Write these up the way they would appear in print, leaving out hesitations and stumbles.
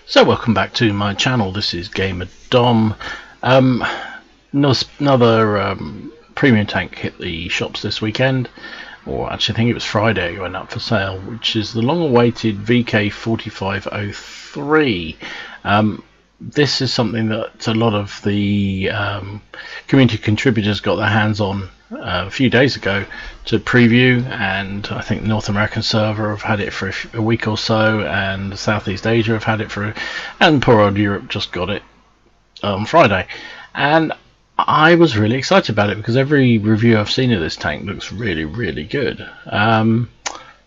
So welcome back to my channel. This is Gamer Dom. Another premium tank hit the shops this weekend, or actually I think it was Friday it went up for sale, which is the long-awaited VK45.03. This is something that a lot of the community contributors got their hands on a few days ago to preview, and I think the North American server have had it for a week or so, and Southeast Asia have had it and poor old Europe just got it on Friday. And I was really excited about it because every review I've seen of this tank looks really good.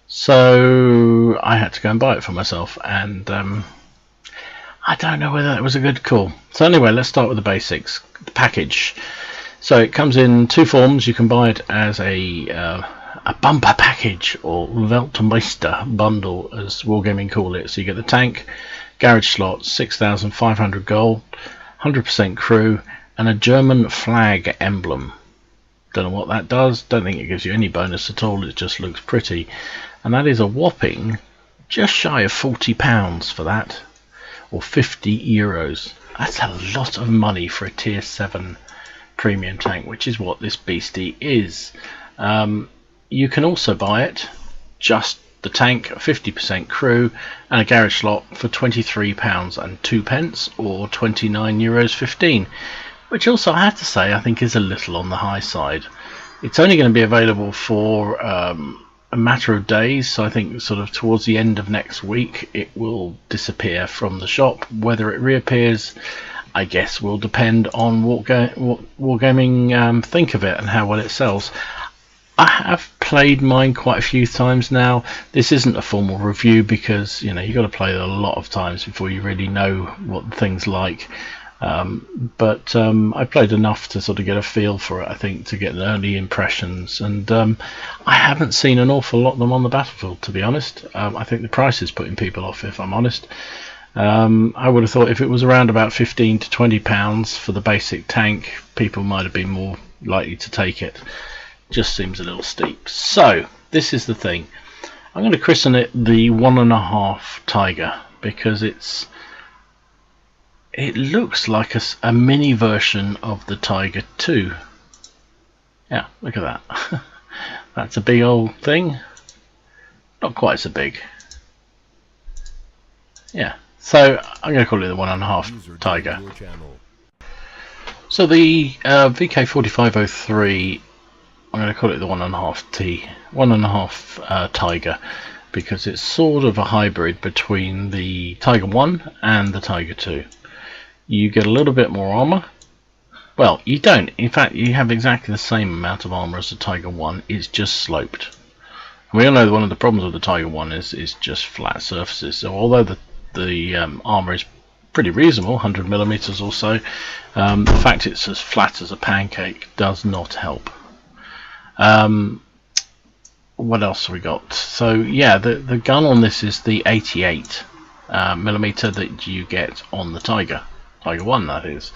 So I had to go and buy it for myself, and I don't know whether that was a good call. So anyway, let's start with the basics. The package. So it comes in two forms. You can buy it as a bumper package, or Weltmeister bundle, as Wargaming call it. So you get the tank, garage slot, 6,500 gold, 100% crew, and a German flag emblem. Don't know what that does. Don't think it gives you any bonus at all. It just looks pretty, and that is a whopping just shy of £40 for that, or €50. That's a lot of money for a tier 7 premium tank, which is what this beastie is. You can also buy it just the tank, 50% crew, and a garage slot for £23.02, or €29.15, which also I have to say I think is a little on the high side. It's only going to be available for a matter of days, so I think sort of towards the end of next week it will disappear from the shop. Whether it reappears, I guess, will depend on what Wargaming think of it and how well it sells. I have played mine quite a few times now. This isn't a formal review because you've got to play it a lot of times before you really know what the thing's like. But I played enough to sort of get a feel for it, I think, to get early impressions, and I haven't seen an awful lot of them on the battlefield, to be honest. I think the price is putting people off, if I'm honest. I would have thought if it was around about £15 to £20 for the basic tank, people might have been more likely to take it. Just seems a little steep. So this is the thing. I'm going to christen it the 1.5 Tiger because it looks like a mini version of the Tiger 2. Yeah, look at that. That's a big old thing. Not quite so big. Yeah. So I'm going to call it the 1.5 Tiger. So the VK45.03, I'm going to call it the 1.5 Tiger, because it's sort of a hybrid between the Tiger 1 and the Tiger 2. You get a little bit more armor. Well, you don't. In fact, you have exactly the same amount of armor as the Tiger 1. It's just sloped. And we all know that one of the problems with the Tiger 1 is just flat surfaces. So although the armor is pretty reasonable, 100mm or so, the fact it's as flat as a pancake does not help. What else have we got? So yeah, the gun on this is the 88mm that you get on the Tiger 1, that is,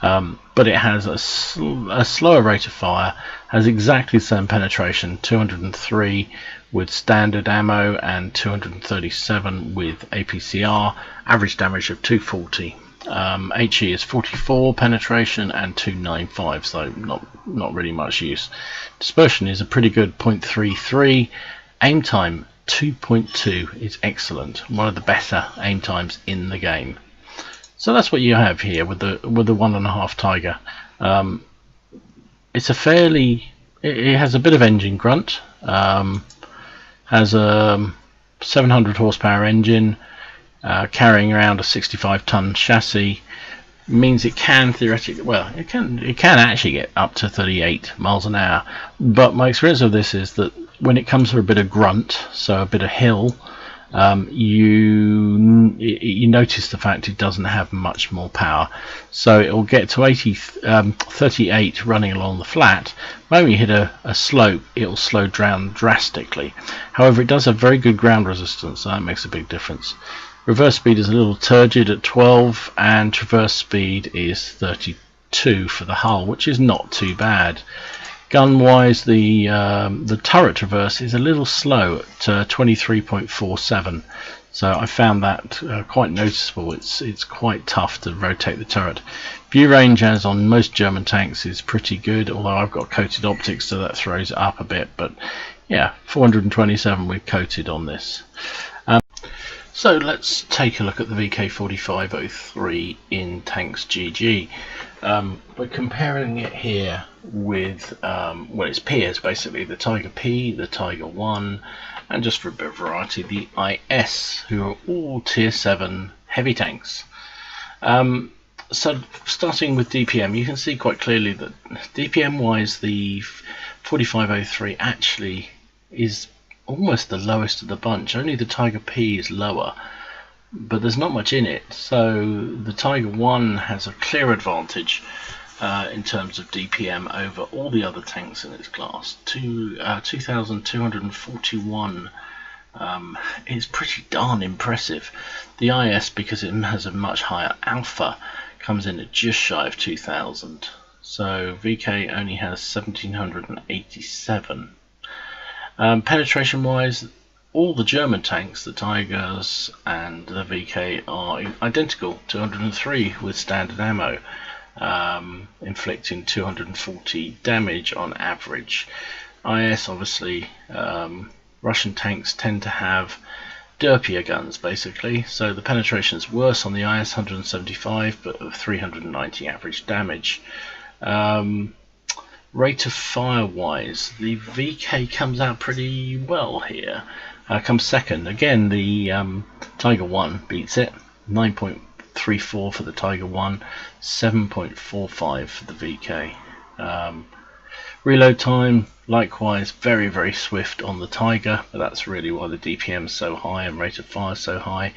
but it has a slower rate of fire, has exactly the same penetration, 203 with standard ammo and 237 with APCR, average damage of 240. HE is 44 penetration and 295, so not really much use. Dispersion is a pretty good 0.33. Aim time 2.2 is excellent, one of the better aim times in the game. So that's what you have here with the 1.5 Tiger. It's it has a bit of engine grunt. Has a 700 horsepower engine, carrying around a 65-ton chassis. Means it can theoretically, well, it can actually get up to 38 miles an hour. But my experience of this is that when it comes to a bit of grunt, so a bit of hill, you notice the fact it doesn't have much more power. So it will get to 38 running along the flat. When you hit a slope, it will slow down drastically. However, it does have very good ground resistance, so that makes a big difference. Reverse speed is a little turgid at 12, and traverse speed is 32 for the hull, which is not too bad. Gun wise, the turret reverse is a little slow at 23.47, so I found that quite noticeable. It's quite tough to rotate the turret. View range, as on most German tanks, is pretty good, although I've got coated optics, so that throws it up a bit. But yeah, 427 with coated on this. So let's take a look at the VK45.03 in Tanks GG. We're comparing it here with well, its peers, basically the Tiger P, the Tiger 1, and just for a bit of variety, the IS, who are all tier 7 heavy tanks. So starting with DPM, you can see quite clearly that DPM wise the 45.03 actually is almost the lowest of the bunch. Only the Tiger P is lower, but there's not much in it, so the Tiger 1 has a clear advantage in terms of DPM over all the other tanks in its class. 2,241 is pretty darn impressive. The IS, because it has a much higher alpha, comes in at just shy of 2,000, so VK only has 1,787. Penetration wise, all the German tanks, the Tigers and the VK, are identical, 203 with standard ammo, inflicting 240 damage on average. IS, obviously, Russian tanks tend to have derpier guns basically, so the penetration is worse on the IS, 175, but 390 average damage. Rate of fire wise, the VK comes out pretty well here. Comes second. Again, the Tiger 1 beats it. 9.34 for the Tiger 1, 7.45 for the VK. Reload time, likewise, very, very swift on the Tiger, but that's really why the DPM is so high and rate of fire is so high.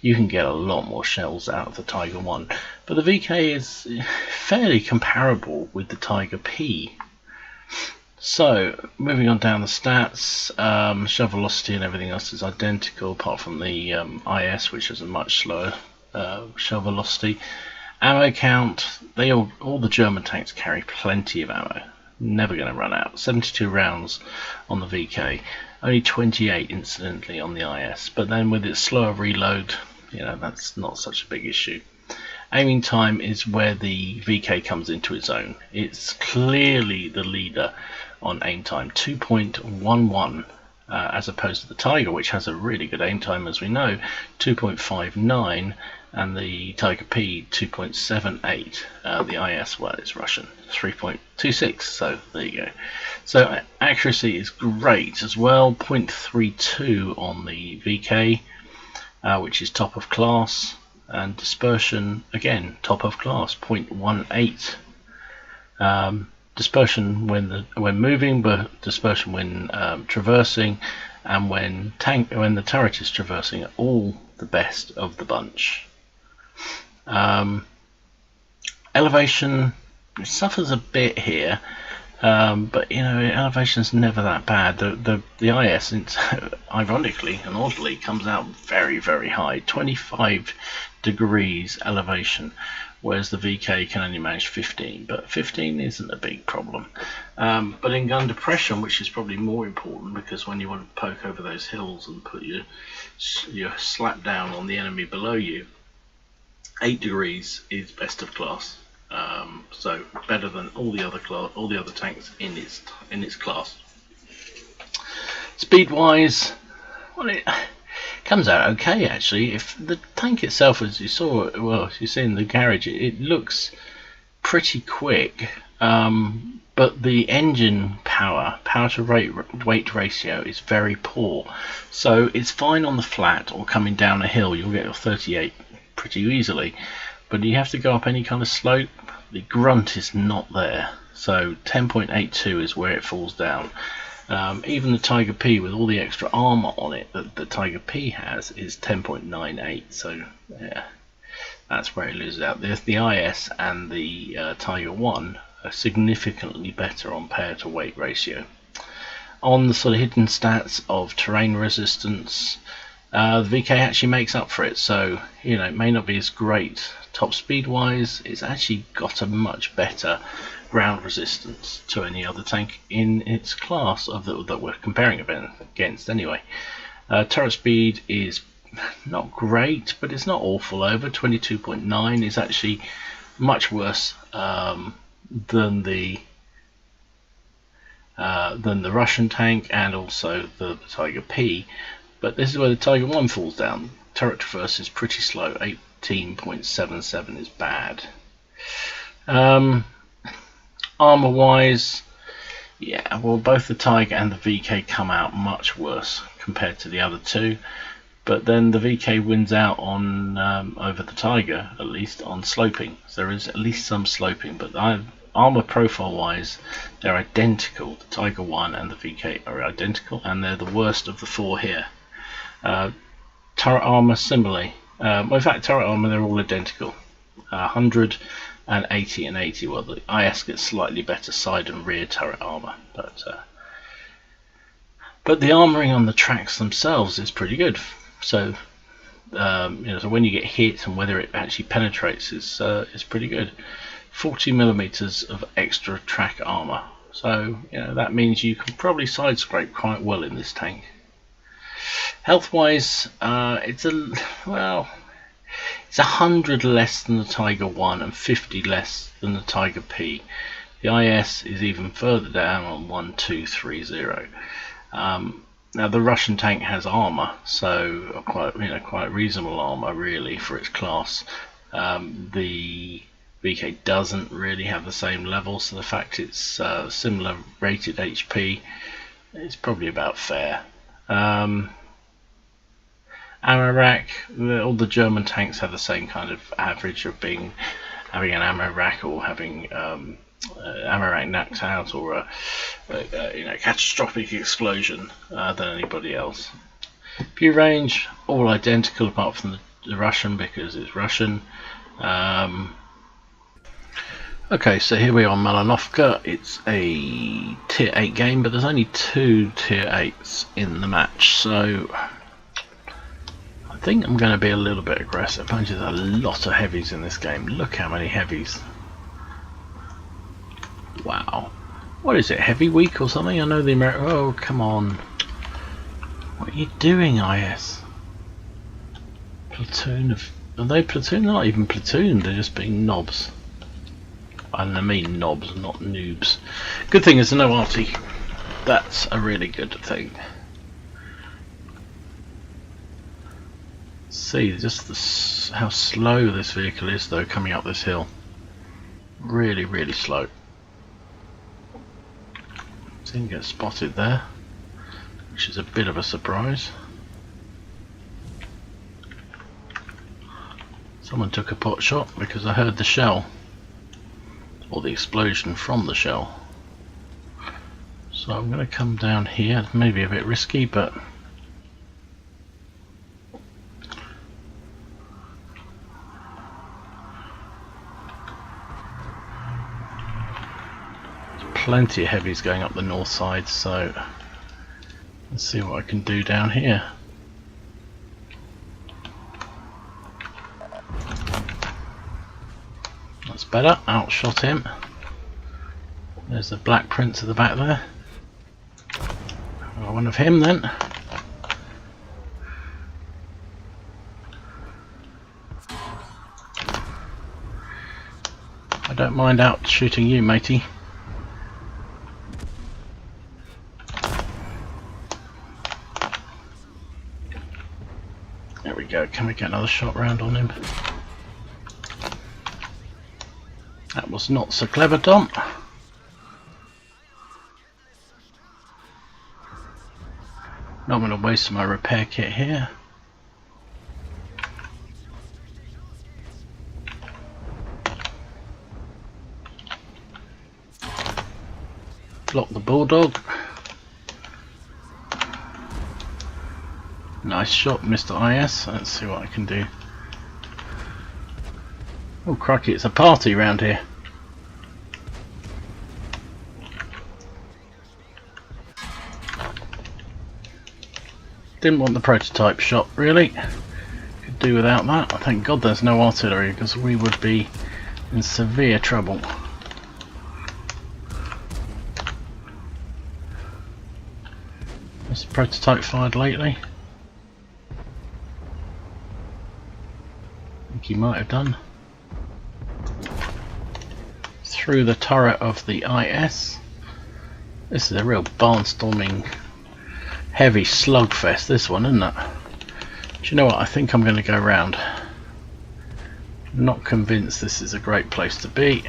You can get a lot more shells out of the Tiger 1, but the VK is fairly comparable with the Tiger P. So, moving on down the stats, shell velocity and everything else is identical, apart from the IS, which has a much slower shell velocity. Ammo count, all the German tanks carry plenty of ammo, never going to run out. 72 rounds on the VK, only 28 incidentally on the IS, but then with its slower reload, you know, that's not such a big issue. Aiming time is where the VK comes into its own. It's clearly the leader on aim time, 2.11, as opposed to the Tiger, which has a really good aim time, as we know, 2.59, and the Tiger P 2.78. The IS, well, it's Russian, 3.26, so there you go. So accuracy is great as well, 0.32 on the VK, which is top of class, and dispersion, again, top of class, 0.18. Dispersion when moving, but dispersion when traversing, and when the turret is traversing, are all the best of the bunch. Elevation suffers a bit here, but you know, elevation's never that bad. The IS, ironically and oddly, comes out very, very high, 25 degrees elevation, whereas the VK can only manage 15, but 15 isn't a big problem. But in gun depression, which is probably more important, because when you want to poke over those hills and put your slap down on the enemy below you, 8 degrees is best of class. So better than all the other tanks in its class. Speed wise, well, it comes out okay actually. If the tank itself, as you saw, well, as you see in the garage, it looks pretty quick, but the engine power to weight ratio is very poor. So it's fine on the flat or coming down a hill, you'll get your 38 pretty easily, but you have to go up any kind of slope, the grunt is not there. So 10.82 is where it falls down. Even the Tiger P, with all the extra armor on it that the Tiger P has, is 10.98. So yeah, that's where it loses out. The IS and the Tiger 1 are significantly better on pair to weight ratio. On the sort of hidden stats of terrain resistance, The VK actually makes up for it, so you know it may not be as great top speed wise. It's actually got a much better ground resistance to any other tank in its class of that we're comparing against anyway. Turret speed is not great, but it's not awful. Over 22.9 is actually much worse than the Russian tank and also the Tiger P. But this is where the Tiger 1 falls down. Turret traverse is pretty slow. 18.77 is bad. Armor wise, yeah, well, both the Tiger and the VK come out much worse compared to the other two, but then the VK wins out on over the Tiger, at least on sloping. So there is at least some sloping, but armor profile wise they're identical. The Tiger 1 and the VK are identical, and they're the worst of the four here. Turret armor similarly, well, in fact turret armor they're all identical. 100 and 80 and 80. Well, the IS gets slightly better side and rear turret armor, but the armoring on the tracks themselves is pretty good. So you know, so when you get hit and whether it actually penetrates is pretty good. 40 millimeters of extra track armor, so you know that means you can probably side scrape quite well in this tank. Health wise, it's 100 less than the Tiger 1 and 50 less than the Tiger P. The IS is even further down on 1230. Now the Russian tank has armor, so quite reasonable armor really for its class. The VK doesn't really have the same level, so the fact it's similar rated HP is probably about fair. Ammo rack, all the German tanks have the same kind of average of having an ammo rack or having ammo rack knocked out or a catastrophic explosion than anybody else. View range, all identical apart from the Russian because it's Russian. Okay, so here we are on Malanovka. It's a tier 8 game, but there's only 2 tier 8s in the match, so I think I'm going to be a little bit aggressive. There's a lot of heavies in this game. Look how many heavies. Wow. What is it, heavy week or something? I know the American... Oh, come on. What are you doing, IS? Platoon of... Are they platoon? They're not even platoon, they're just being knobs. And I mean knobs, not noobs. Good thing is no WOT. That's a really good thing. See just how slow this vehicle is though coming up this hill. Really slow. Didn't get spotted there, which is a bit of a surprise. Someone took a pot shot because I heard the shell or the explosion from the shell. So I'm going to come down here. It's maybe a bit risky, but there's plenty of heavies going up the north side, so let's see what I can do down here. That's better. Outshot him. There's the black prints at the back there. Well, one of him then. I don't mind out shooting you, matey. There we go. Can we get another shot round on him? That was not so clever, Dom. Not going to waste my repair kit here. Block the bulldog. Nice shot, Mr. IS. Let's see what I can do. Oh crikey, it's a party round here. Didn't want the prototype shot really. Could do without that. Thank God there's no artillery, because we would be in severe trouble. Has the prototype fired lately? I think he might have done. Through the turret of the IS. This is a real barnstorming, heavy slugfest, this one, isn't it? Do you know what? I think I'm going to go round. Not convinced this is a great place to be.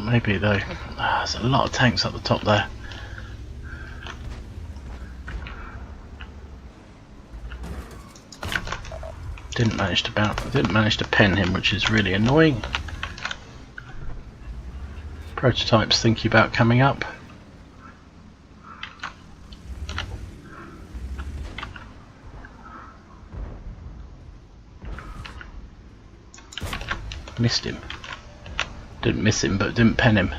Maybe though. There's a lot of tanks at the top there. Didn't manage to pen him, which is really annoying. Prototype's thinking about coming up. Missed him. Didn't miss him, but didn't pen him.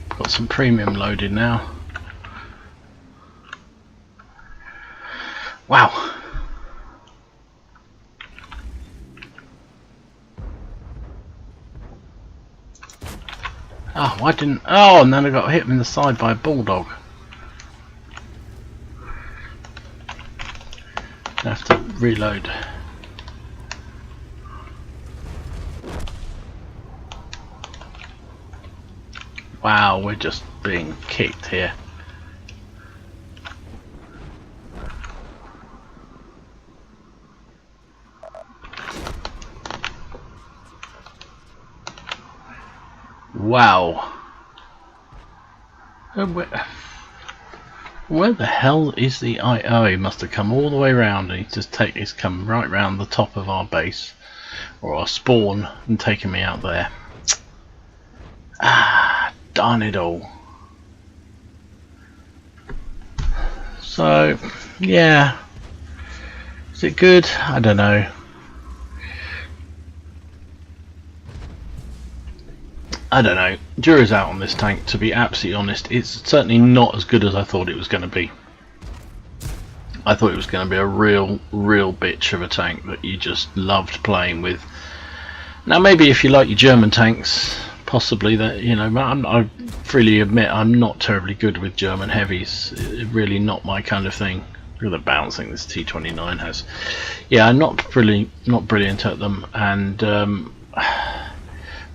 Got some premium loaded now. Wow. Oh, why didn't... Oh, and then I got hit in the side by a bulldog. I have to reload. Wow, we're just being kicked here. Wow. Where the hell is the Oh, he must have come all the way around, and he's come right round the top of our base, or our spawn, and taken me out there. Ah, darn it all. So, yeah. Is it good? I don't know. I don't know. Jury's out on this tank, to be absolutely honest. It's certainly not as good as I thought it was going to be. I thought it was going to be a real bitch of a tank that you just loved playing with. Now maybe if you like your German tanks, possibly that, you know, I freely admit I'm not terribly good with German heavies. It's really not my kind of thing. Look at the bouncing this T29 has. Yeah, I'm not brilliant at them, and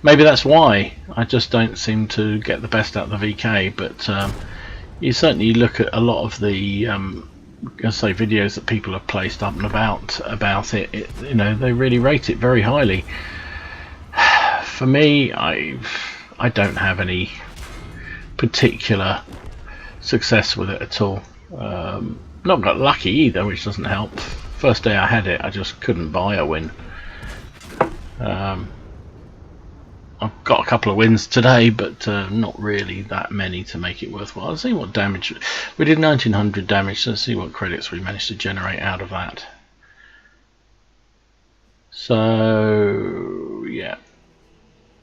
maybe that's why I just don't seem to get the best out of the VK. But you certainly look at a lot of the videos that people have placed up and about it, you know, they really rate it very highly. For me, I don't have any particular success with it at all. Not got lucky either, which doesn't help. First day I had it, I just couldn't buy a win. I've got a couple of wins today, but not really that many to make it worthwhile. Let's see what damage we did. 1900 damage. So let's see what credits we managed to generate out of that. So yeah,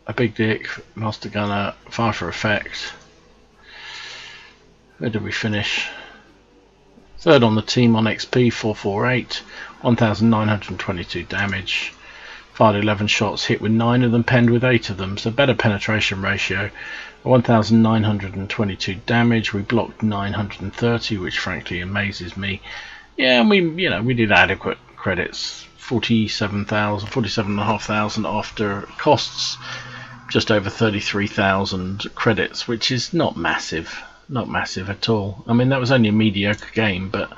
a big dick, master gunner, fire for effect. Where did we finish? Third on the team on XP, 448, 1922 damage. Fired 11 shots, hit with 9 of them, penned with 8 of them, so better penetration ratio. 1922 damage. We blocked 930, which frankly amazes me. Yeah, and we did adequate credits. 47,500 after costs, just over 33,000 credits, which is not massive at all. I mean, that was only a mediocre game, but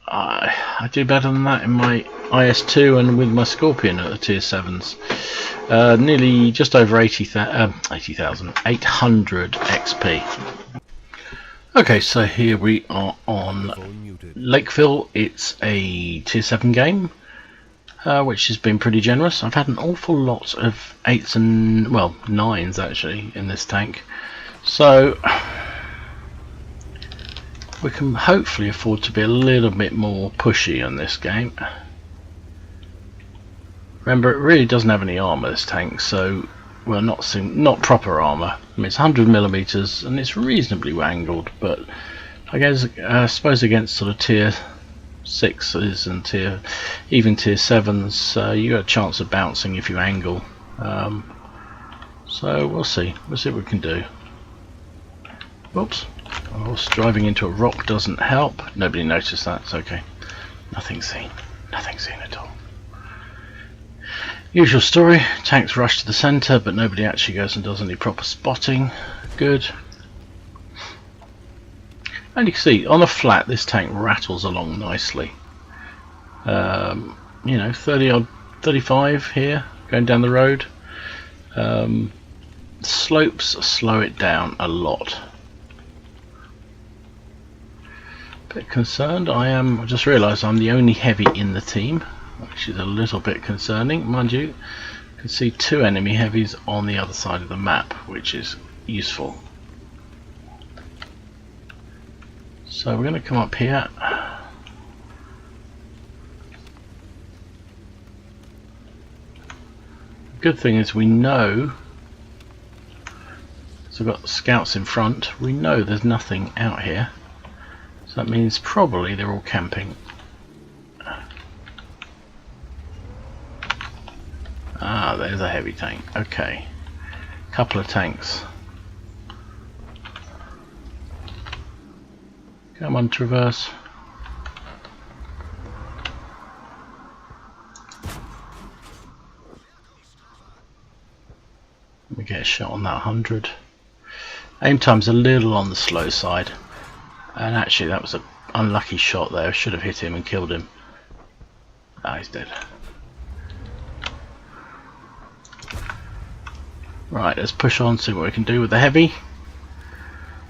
I do better than that in my IS2 and with my Scorpion at the tier 7s. Nearly just over 800 XP. Okay, so here we are on Lakeville. It's a tier 7 game, which has been pretty generous. I've had an awful lot of 8s and, well, 9s actually in this tank. So we can hopefully afford to be a little bit more pushy on this game. Remember, it really doesn't have any armor, this tank, so well, not proper armour. I mean, it's 100mm and it's reasonably angled, but I guess I suppose against sort of tier 6s and even tier 7s, you got a chance of bouncing if you angle. So we'll see what we can do. Whoops, horse driving into a rock doesn't help. Nobody noticed that. It's okay. Nothing seen at all. Usual story, tanks rush to the centre but nobody actually goes and does any proper spotting. Good. And you can see on the flat this tank rattles along nicely. You know, 30 odd, 35 here going down the road. Slopes slow it down a lot. Bit concerned. I just realised I'm the only heavy in the team, which is a little bit concerning. Mind you, you can see 2 enemy heavies on the other side of the map, which is useful. So we're going to come up here. Good thing is we know, so we've got scouts in front, we know there's nothing out here, so that means probably they're all camping. Ah, there's a heavy tank. Okay, couple of tanks. Come on, traverse. Let me get a shot on that 100. Aim time's a little on the slow side, and actually that was an unlucky shot there. I should have hit him and killed him. Ah, he's dead. Right, let's push on, see what we can do with the heavy.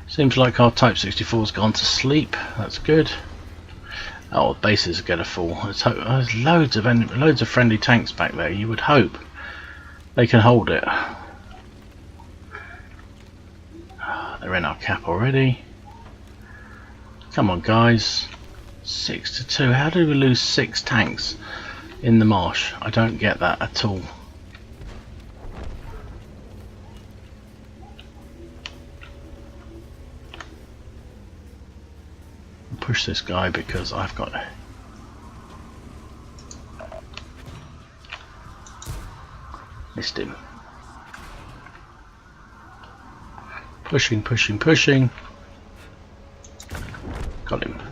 Seems like our Type 64's gone to sleep. That's good. Oh, the bases are going to fall. There's loads of friendly tanks back there. You would hope they can hold it. They're in our cap already. Come on, guys. 6-2. How did we lose 6 tanks in the marsh? I don't get that at all. Push this guy because I've got missed him. Pushing. Got him.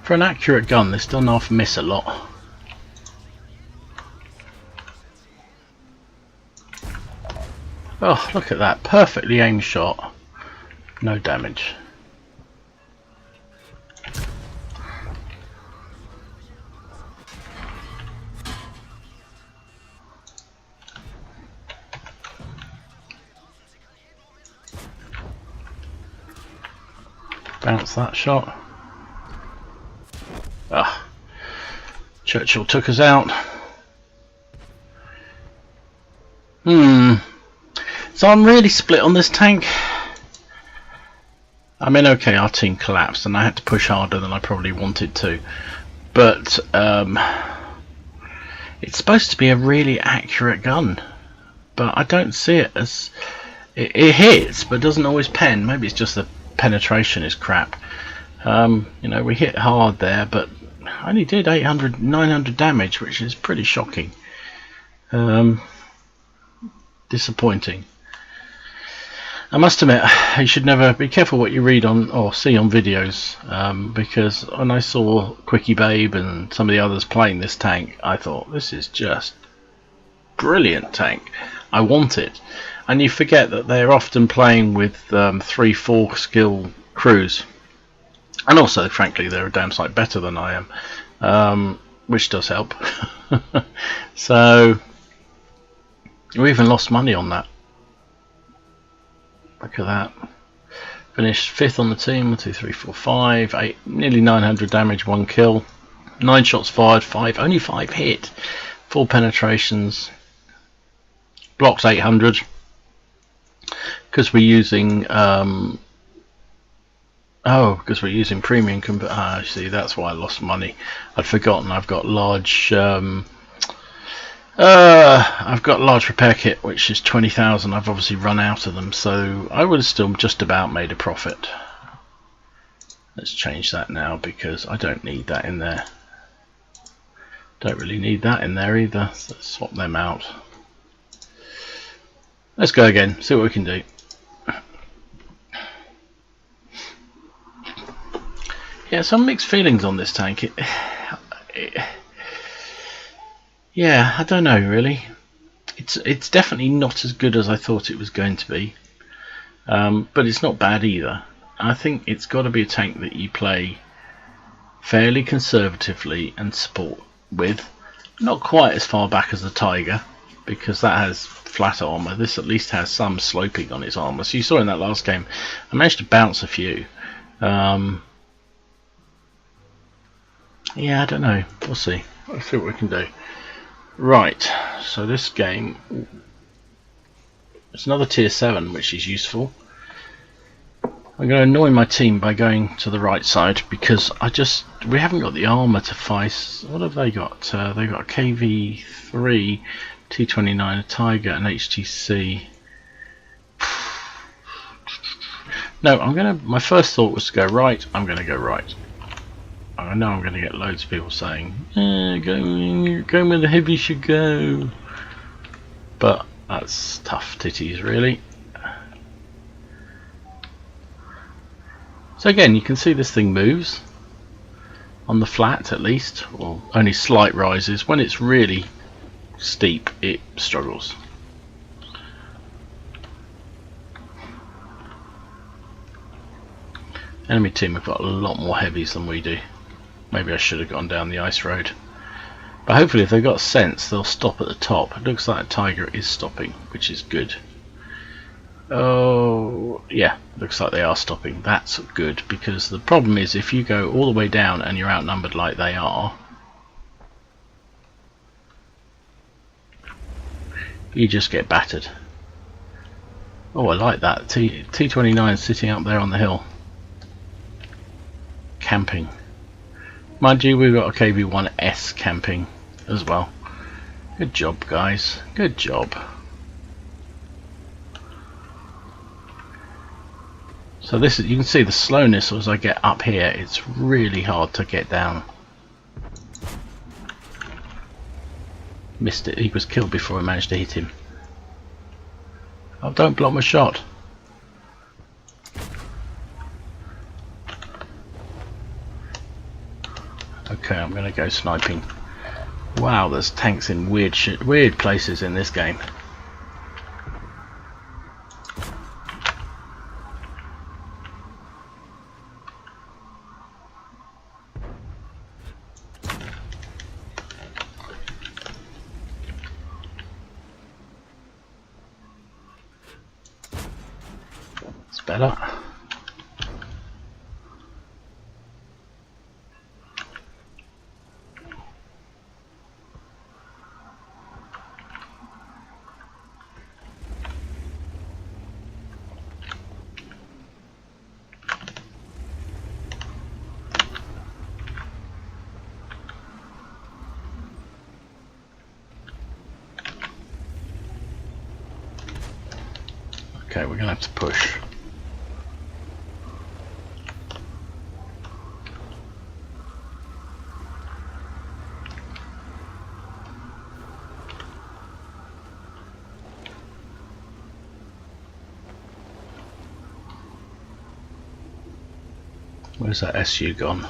For an accurate gun, this doesn't half miss a lot. Oh, look at that. Perfectly aimed shot. No damage. Bounce that shot. Ah, Churchill took us out. So I'm really split on this tank. I mean, okay, our team collapsed and I had to push harder than I probably wanted to, but it's supposed to be a really accurate gun, but I don't see it as it hits but doesn't always pen. Maybe it's just the penetration is crap. You know, we hit hard there but I only did 900 damage, which is pretty shocking. Disappointing. I must admit, you should never be careful what you read on or see on videos, because when I saw Quickie Babe and some of the others playing this tank, I thought, this is just brilliant tank. I want it. And you forget that they're often playing with 3-4 skill crews, and also, frankly, they're a damn sight better than I am, which does help. So we even lost money on that. Look at that. Finished 5th on the team. 1, 2, 3, 4, 5, 8, nearly 900 damage, 1 kill, 9 shots fired, only 5 hit, 4 penetrations, blocks 800 because we're using Oh, because we're using premium. See, that's why I lost money. I'd forgotten. I've got large. I've got large repair kit, which is 20,000. I've obviously run out of them, so I would have still just about made a profit. Let's change that now because I don't need that in there. Don't really need that in there either. So let's swap them out. Let's go again. See what we can do. Yeah, some mixed feelings on this tank. Yeah, I don't know really. It's definitely not as good as I thought it was going to be, but it's not bad either. I think it's got to be a tank that you play fairly conservatively and support with. Not quite as far back as the Tiger, because that has flat armor. This at least has some sloping on its armor. So you saw in that last game, I managed to bounce a few. Yeah, I don't know. We'll see. Let's see what we can do. Right, so this game, it's another tier 7, which is useful. I'm going to annoy my team by going to the right side because we haven't got the armor to fight. What have they got? They've got a KV3, T29, a Tiger, and HTC. No, my first thought was to go right. I'm going to go right. I know I'm going to get loads of people saying, go where the heavy should go. But that's tough titties, really. So again, you can see this thing moves. On the flat, at least. Or only slight rises. When it's really steep, it struggles. Enemy team have got a lot more heavies than we do. Maybe I should have gone down the ice road. But hopefully if they've got sense, they'll stop at the top. It looks like a Tiger is stopping, which is good. Oh, yeah, looks like they are stopping. That's good, because the problem is if you go all the way down and you're outnumbered like they are, you just get battered. Oh, I like that. T29 sitting up there on the hill. Camping. Mind you, we've got a KV1S camping as well. Good job, guys. Good job. So this is, you can see the slowness as I get up here. It's really hard to get down. Missed it. He was killed before I managed to hit him. Oh, don't block my shot. Okay, I'm going to go sniping. Wow, there's tanks in weird places in this game. It's better. Okay, we're going to have to push. Where's that SU gone?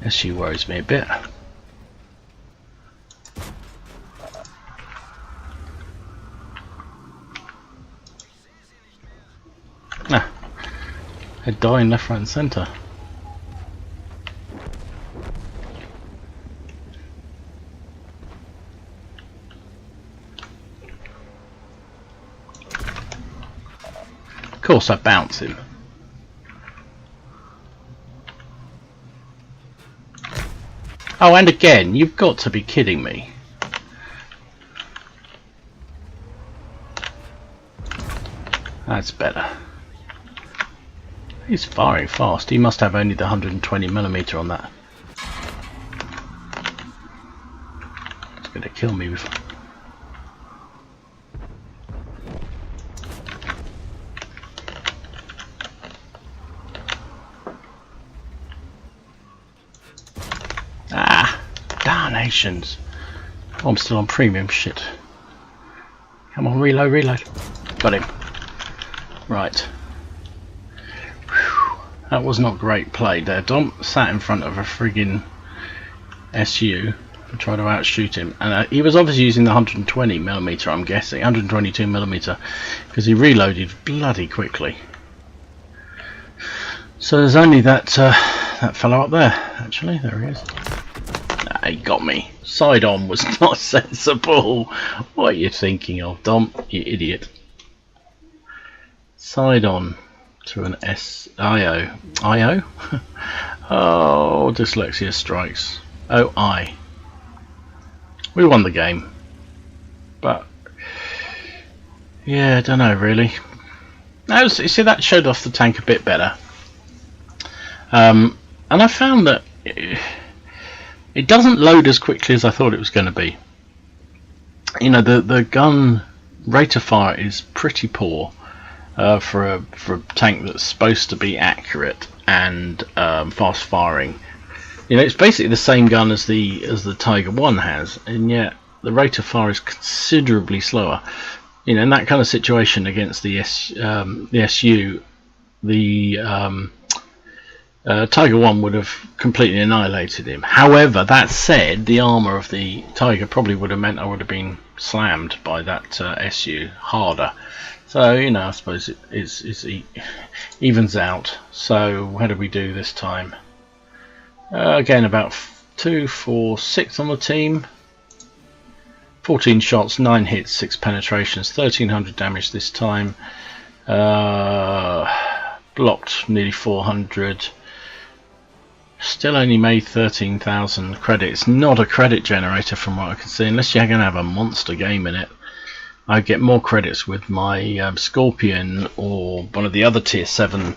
SU worries me a bit. Ah, they're dying left, right and centre. Of course I bounce him. Oh, and again, you've got to be kidding me. That's better. He's firing fast. He must have only the 120mm on that. It's going to kill me before. Ah, damnations. Oh, I'm still on premium shit. Come on, reload, reload. Got him. Right. Whew. That was not great play there. Dom sat in front of a friggin' SU and tried to outshoot him. And he was obviously using the 120mm, I'm guessing. 122mm. Because he reloaded bloody quickly. So there's only that fellow up there, actually. There he is. He got me. Side on was not sensible. What are you thinking of, Dom? You idiot. Side on to an SIO. IO? Oh, dyslexia strikes. OI. We won the game. But, yeah, I don't know really. Now, you see, that showed off the tank a bit better. And I found that it doesn't load as quickly as I thought it was going to be. You know, the gun rate of fire is pretty poor for a tank that's supposed to be accurate and fast firing. You know, it's basically the same gun as the Tiger 1 has, and yet the rate of fire is considerably slower. You know, in that kind of situation against the SU, the Tiger 1 would have completely annihilated him. However, that said, the armour of the Tiger probably would have meant I would have been slammed by that SU harder. So, you know, I suppose it evens out. So, how did we do this time? Again, about 2, 4, 6 on the team. 14 shots, 9 hits, 6 penetrations, 1300 damage this time. Blocked nearly 400. Still only made 13,000 credits. Not a credit generator from what I can see, unless you're going to have a monster game in it. I get more credits with my Scorpion or one of the other tier 7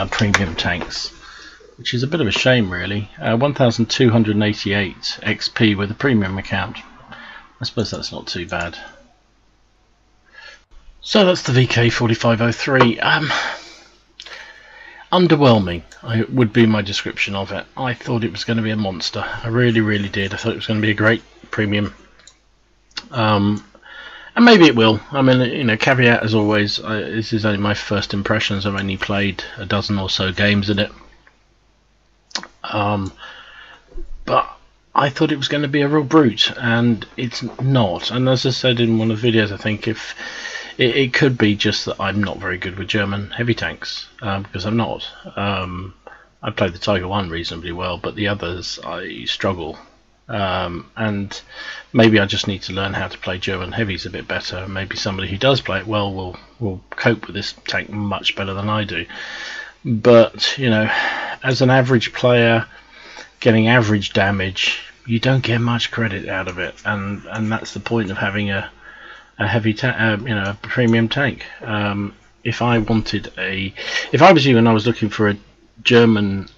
premium tanks, which is a bit of a shame really. 1,288 XP with a premium account. I suppose that's not too bad. So that's the VK45.03. Underwhelming would be my description of it. I thought it was going to be a monster. I really did. I thought it was going to be a great premium. And maybe it will. I mean, you know, caveat as always, this is only my first impressions. I've only played a dozen or so games in it. But I thought it was going to be a real brute, and it's not. And as I said in one of the videos, I think if it could be just that I'm not very good with German heavy tanks, because I'm not. I played the Tiger 1 reasonably well, but the others I struggle. And maybe I just need to learn how to play German heavies a bit better. Maybe somebody who does play it well will cope with this tank much better than I do. But, you know, as an average player, getting average damage, you don't get much credit out of it, and that's the point of having a heavy a premium tank. If I was you and I was looking for a German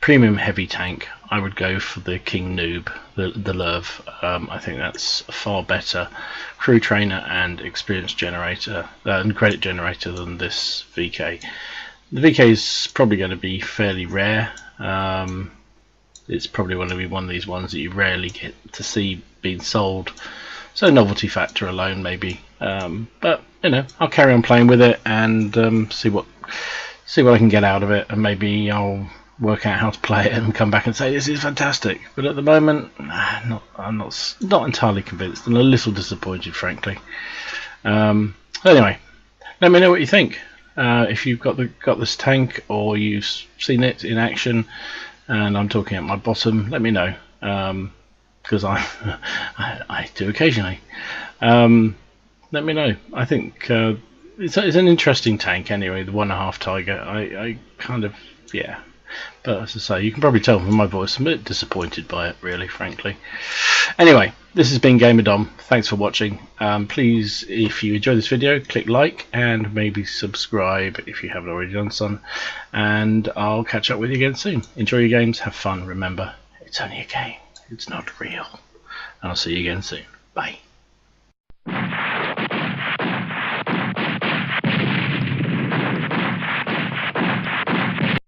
premium heavy tank, I would go for the King Noob, the Lerv. I think that's a far better crew trainer and experience generator and credit generator than this VK. The VK is probably going to be fairly rare. It's probably going to be one of these ones that you rarely get to see being sold. So novelty factor alone, maybe. But you know, I'll carry on playing with it and see what I can get out of it, and maybe I'll work out how to play it and come back and say this is fantastic. But at the moment, I'm not entirely convinced and a little disappointed, frankly. Anyway, let me know what you think. If you've got this tank or you've seen it in action, and I'm talking at my bottom, let me know. Because I do occasionally. Let me know. I think it's an interesting tank anyway, the 1.5 Tiger. I kind of, yeah. But as I say, you can probably tell from my voice, I'm a bit disappointed by it, really, frankly. Anyway, this has been GamerDom. Thanks for watching. Please, if you enjoyed this video, click like and maybe subscribe if you haven't already done so. And I'll catch up with you again soon. Enjoy your games, have fun. Remember, it's only a game, it's not real. And I'll see you again soon. Bye.